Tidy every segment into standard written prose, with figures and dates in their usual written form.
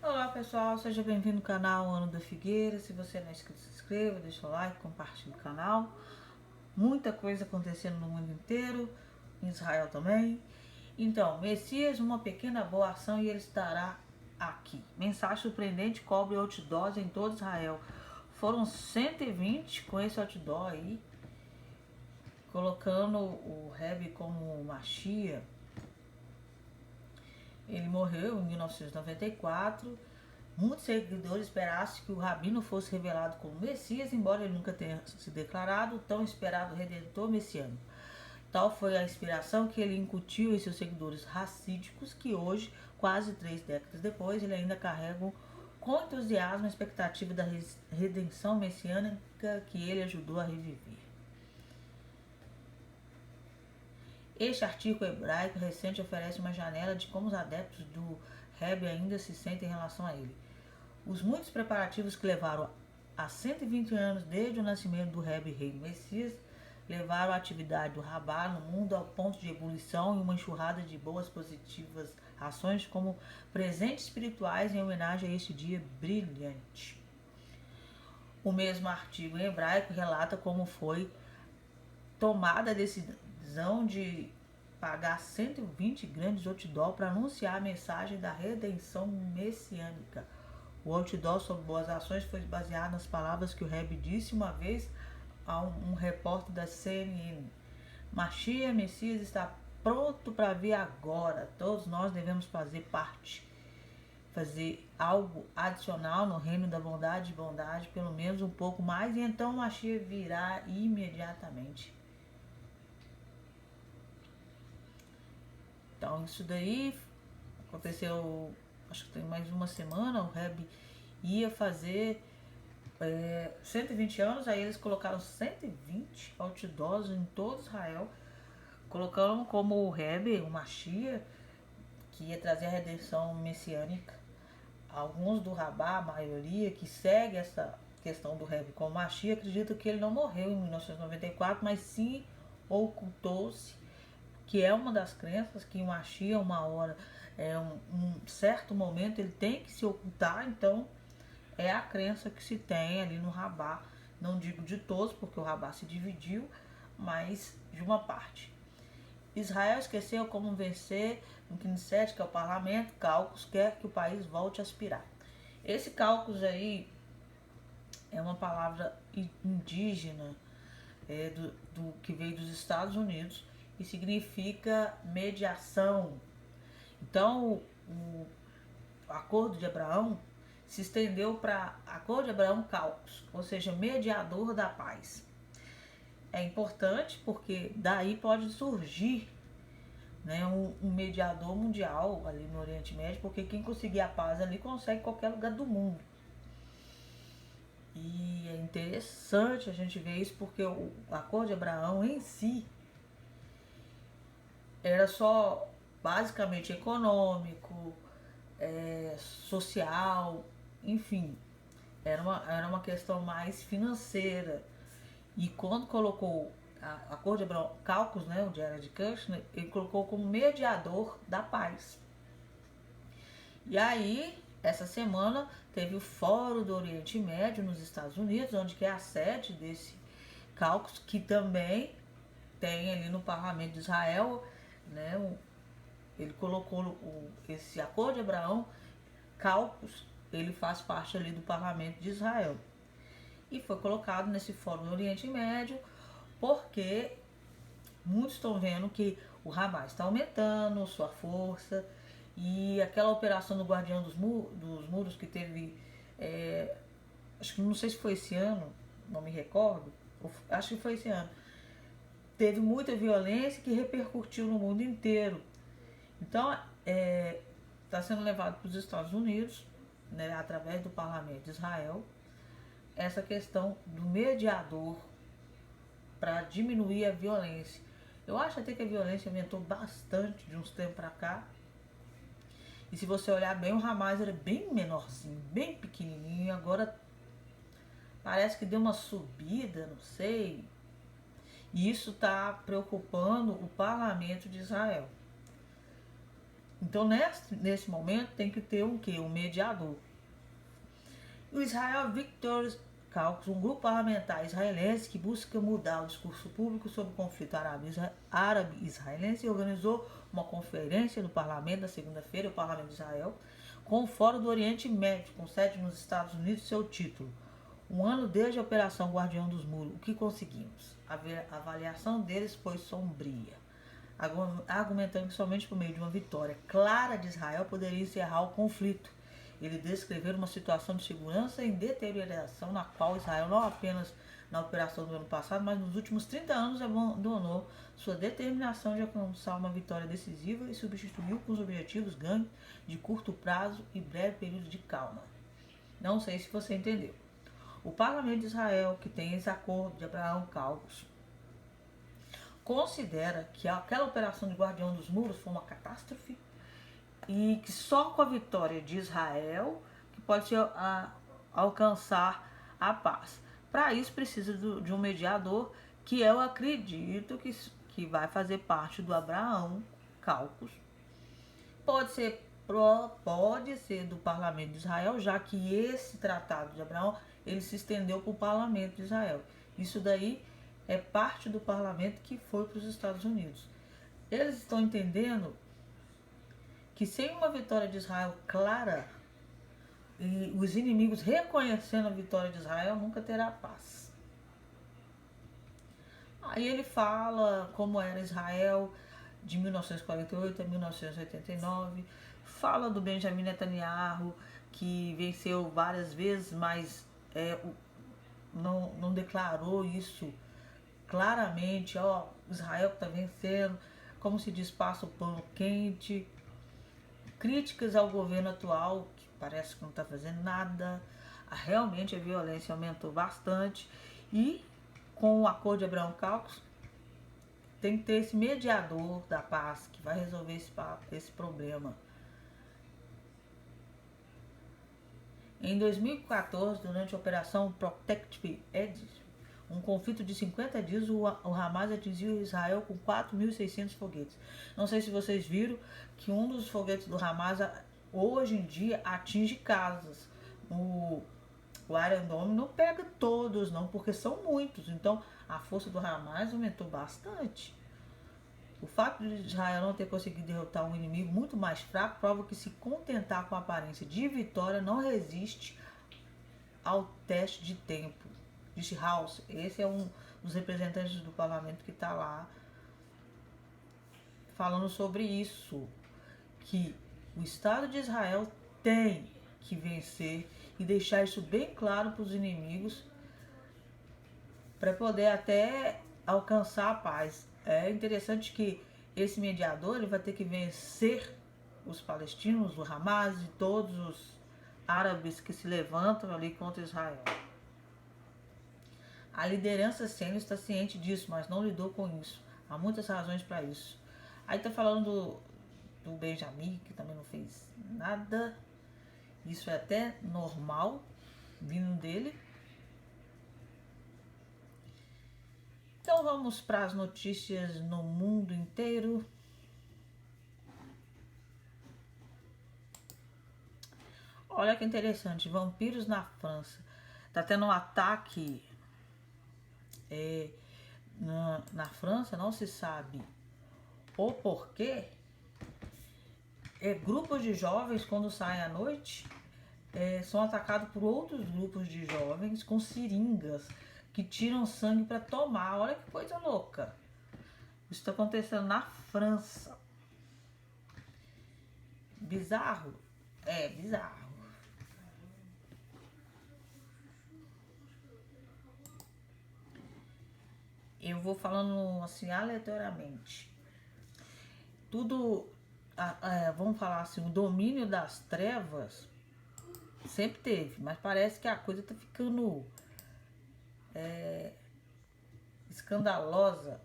Olá pessoal, seja bem-vindo ao canal Ano da Figueira. Se você não é inscrito, se inscreva, deixa o like, compartilhe o canal. Muita coisa acontecendo no mundo inteiro, em Israel também. Então, Messias, uma pequena boa ação e ele estará aqui. Mensagem surpreendente cobre outdoors em todo Israel. Foram 120 com esse outdoor aí, colocando o Rebbe como Machia. Ele morreu em 1994. Muitos seguidores esperassem que o Rabino fosse revelado como Messias, embora ele nunca tenha se declarado o tão esperado Redentor messiânico. Tal foi a inspiração que ele incutiu em seus seguidores racídicos, que hoje, quase 3 décadas depois, ele ainda carregam com entusiasmo a expectativa da redenção messiânica que ele ajudou a reviver. Este artigo hebraico recente oferece uma janela de como os adeptos do Rebbe ainda se sentem em relação a ele. Os muitos preparativos que levaram a 120 anos desde o nascimento do Rebbe Rei Messias levaram a atividade do Rabá no mundo ao ponto de ebulição e uma enxurrada de boas positivas ações como presentes espirituais em homenagem a este dia brilhante. O mesmo artigo em hebraico relata como foi tomada a decisão de pagar 120 grandes outdoor para anunciar a mensagem da redenção messiânica. O outdoor sobre boas ações foi baseado nas palavras que o Rebbe disse uma vez a um repórter da CNN. Machia, Messias está pronto para vir agora. Todos nós devemos fazer parte. Fazer algo adicional no reino da bondade e bondade, pelo menos um pouco mais, e então o Machia virá imediatamente. Então isso daí aconteceu, acho que tem mais uma semana. O Rebbe ia fazer 120 anos, aí eles colocaram 120 outdoors em todo Israel, colocando como o Rebbe, o Machia, que ia trazer a redenção messiânica. Alguns do Rabá, a maioria, que segue essa questão do Rebbe como Machia, acreditam que ele não morreu em 1994, mas sim ocultou-se, que é uma das crenças, que o Machia, uma hora, um certo momento, ele tem que se ocultar. Então é a crença que se tem ali no Rabá, não digo de todos, porque o Rabá se dividiu, mas de uma parte. Israel esqueceu como vencer no Knesset, que é o parlamento. Cálculos quer que o país volte a aspirar. Esse cálculos aí é uma palavra indígena, do que veio dos Estados Unidos, e significa mediação. Então o acordo de Abraão se estendeu para Acordo de Abraão Cálculos, ou seja, mediador da paz. É importante porque daí pode surgir, né, um mediador mundial ali no Oriente Médio, porque quem conseguir a paz ali consegue qualquer lugar do mundo. E é interessante a gente ver isso, porque o Acordo de Abraão em si era só basicamente econômico, social, enfim, era uma questão mais financeira. E quando colocou a cor de Abraão, Cálculos, né, o de Jared Kushner, ele colocou como mediador da paz. E aí, essa semana, teve o Fórum do Oriente Médio nos Estados Unidos, onde que é a sede desse Cálculos, que também tem ali no Parlamento de Israel, né, ele colocou esse Acordo de Abraão, Cálculos, ele faz parte ali do Parlamento de Israel. E foi colocado nesse Fórum do Oriente Médio, porque muitos estão vendo que o Hamas está aumentando sua força, e aquela operação do Guardião dos Muros que teve, acho que não sei se foi esse ano, não me recordo, acho que foi esse ano, teve muita violência que repercutiu no mundo inteiro. Então está sendo levado para os Estados Unidos, né, através do Parlamento de Israel, essa questão do mediador para diminuir a violência. Eu acho até que a violência aumentou bastante de uns tempos para cá. E se você olhar bem, o Hamas era bem menorzinho, bem pequenininho. Agora parece que deu uma subida, não sei. E isso está preocupando o parlamento de Israel. Então, nesse momento, tem que ter um quê? Um mediador. O Israel Victorious Caucus, um grupo parlamentar israelense que busca mudar o discurso público sobre o conflito árabe-israelense, organizou uma conferência no parlamento na segunda-feira, o parlamento de Israel, com o Fórum do Oriente Médio, com sede nos Estados Unidos, seu título: Um ano desde a Operação Guardião dos Muros, o que conseguimos? A avaliação deles foi sombria, argumentando que somente por meio de uma vitória clara de Israel poderia encerrar o conflito. Ele descreveu uma situação de segurança em deterioração na qual Israel não apenas na operação do ano passado, mas nos últimos 30 anos abandonou sua determinação de alcançar uma vitória decisiva e substituiu com os objetivos ganhos de curto prazo e breve período de calma. Não sei se você entendeu. O parlamento de Israel, que tem esse acordo de Abraão-Caucus, considera que aquela operação de Guardião dos Muros foi uma catástrofe e que só com a vitória de Israel que pode alcançar a paz. Para isso precisa de um mediador, que eu acredito que vai fazer parte do Abraão-Caucus. Pode ser do parlamento de Israel, já que esse tratado de Abraão ele se estendeu para o parlamento de Israel. Isso daí é parte do parlamento que foi para os Estados Unidos. Eles estão entendendo que sem uma vitória de Israel clara e os inimigos reconhecendo a vitória de Israel, nunca terá paz. Aí ele fala como era Israel de 1948 a 1989, fala do Benjamin Netanyahu, que venceu várias vezes, mas não declarou isso claramente. Israel está vencendo, como se diz, passa o pano quente. Críticas ao governo atual, que parece que não está fazendo nada. Realmente a violência aumentou bastante. E com o acordo de Abraão-Caucus, tem que ter esse mediador da paz que vai resolver esse problema. Em 2014, durante a Operação Protective Edge, um conflito de 50 dias, o Hamas atingiu Israel com 4.600 foguetes. Não sei se vocês viram que um dos foguetes do Hamas hoje em dia atinge casas. O Iron Dome não pega todos não, porque são muitos. Então a força do Hamas aumentou bastante. O fato de Israel não ter conseguido derrotar um inimigo muito mais fraco prova que se contentar com a aparência de vitória não resiste ao teste de tempo. Disse House, esse é um dos representantes do parlamento que está lá falando sobre isso, que o Estado de Israel tem que vencer e deixar isso bem claro para os inimigos para poder até alcançar a paz. É interessante que esse mediador ele vai ter que vencer os palestinos, o Hamas e todos os árabes que se levantam ali contra Israel. A liderança sênior está ciente disso, mas não lidou com isso. Há muitas razões para isso. Aí está falando do Benjamin, que também não fez nada. Isso é até normal, vindo dele. Então vamos para as notícias no mundo inteiro. Olha que interessante, vampiros na França. Tá tendo um ataque na França, não se sabe o porquê. Grupos de jovens, quando saem à noite, são atacados por outros grupos de jovens com seringas que tiram sangue para tomar. Olha que coisa louca. Isso está acontecendo na França. Bizarro? É bizarro. Eu vou falando assim aleatoriamente. Tudo, vamos falar assim, o domínio das trevas sempre teve, mas parece que a coisa tá ficando escandalosa.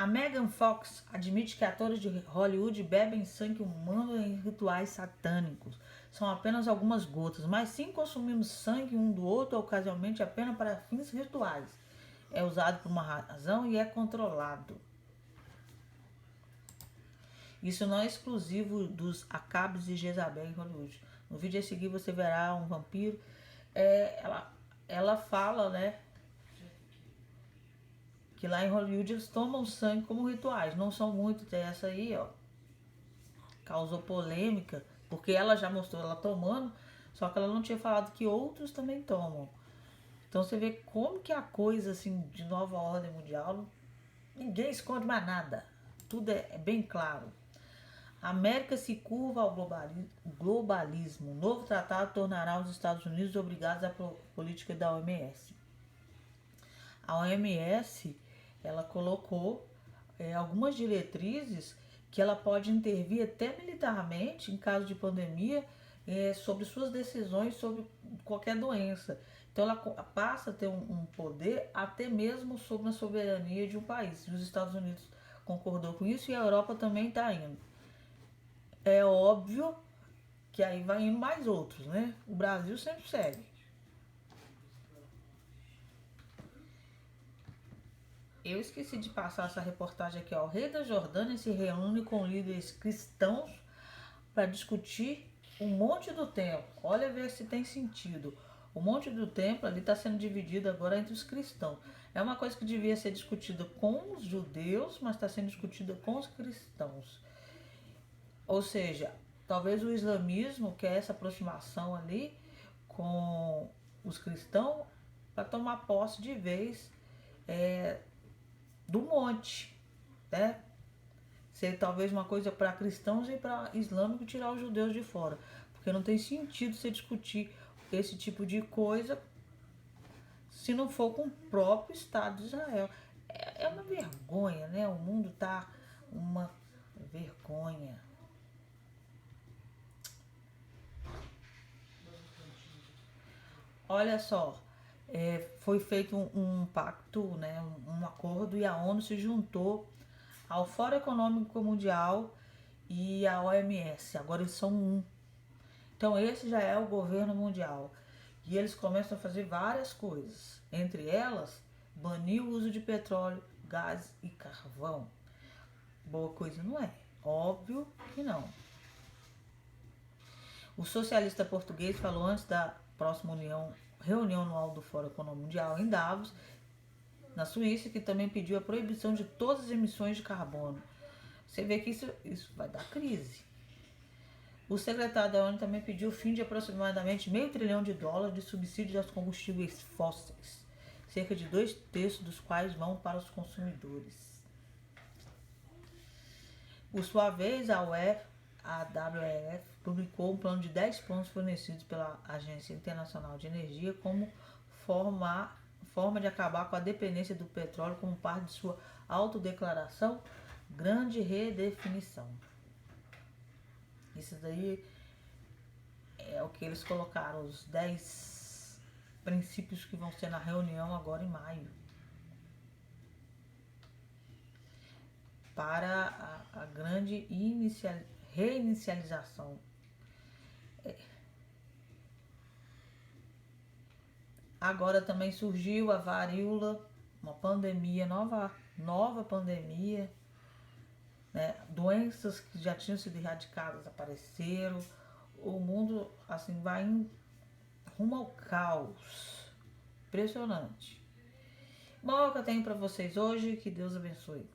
A Megan Fox admite que atores de Hollywood bebem sangue humano em rituais satânicos. São apenas algumas gotas, mas sim consumimos sangue um do outro ocasionalmente apenas para fins rituais. É usado por uma razão e é controlado. Isso não é exclusivo dos Acabes e Jezabel em Hollywood. No vídeo a seguir você verá um vampiro. Ela fala, né, que lá em Hollywood eles tomam sangue como rituais. Não são muitos. Tem essa aí, ó. Causou polêmica, porque ela já mostrou ela tomando, só que ela não tinha falado que outros também tomam. Então você vê como que a coisa assim de nova ordem mundial, ninguém esconde mais nada. Tudo é bem claro. A América se curva ao globalismo. O novo tratado tornará os Estados Unidos obrigados à política da OMS. A OMS, ela colocou algumas diretrizes que ela pode intervir até militarmente em caso de pandemia sobre suas decisões sobre qualquer doença. Então ela passa a ter um poder até mesmo sobre a soberania de um país. Os Estados Unidos concordou com isso e a Europa também está indo. É óbvio que aí vai indo mais outros, né? O Brasil sempre segue. Eu esqueci de passar essa reportagem aqui, ó. O rei da Jordânia se reúne com líderes cristãos para discutir o Monte do Templo. Olha, ver se tem sentido. O Monte do Templo ali está sendo dividido agora entre os cristãos. É uma coisa que devia ser discutida com os judeus, mas está sendo discutida com os cristãos. Ou seja, talvez o islamismo quer essa aproximação ali com os cristãos para tomar posse de vez do monte, né? Ser talvez uma coisa para cristãos e para islâmicos tirar os judeus de fora, porque não tem sentido você discutir esse tipo de coisa se não for com o próprio Estado de Israel. É uma vergonha, né? O mundo tá uma vergonha. Olha só, foi feito um pacto, né, um acordo, e a ONU se juntou ao Fórum Econômico Mundial e à OMS. Agora eles são um. Então esse já é o governo mundial. E eles começam a fazer várias coisas. Entre elas, banir o uso de petróleo, gás e carvão. Boa coisa não é. Óbvio que não. O socialista português falou antes da próxima reunião anual do Fórum Econômico Mundial em Davos, na Suíça, que também pediu a proibição de todas as emissões de carbono. Você vê que isso vai dar crise. O secretário da ONU também pediu o fim de aproximadamente $500 bilhão de subsídios aos combustíveis fósseis, cerca de 2/3 dos quais vão para os consumidores. Por sua vez, a WEF publicou um plano de 10 pontos fornecidos pela Agência Internacional de Energia como forma de acabar com a dependência do petróleo como parte de sua autodeclaração Grande Redefinição. Isso daí é o que eles colocaram, os 10 princípios que vão ser na reunião agora em maio. Para a grande reinicialização. Agora também surgiu a varíola, uma pandemia, nova pandemia, né? Doenças que já tinham sido erradicadas apareceram. O mundo assim vai rumo ao caos. Impressionante. Bom, é o que eu tenho para vocês hoje. Que Deus abençoe.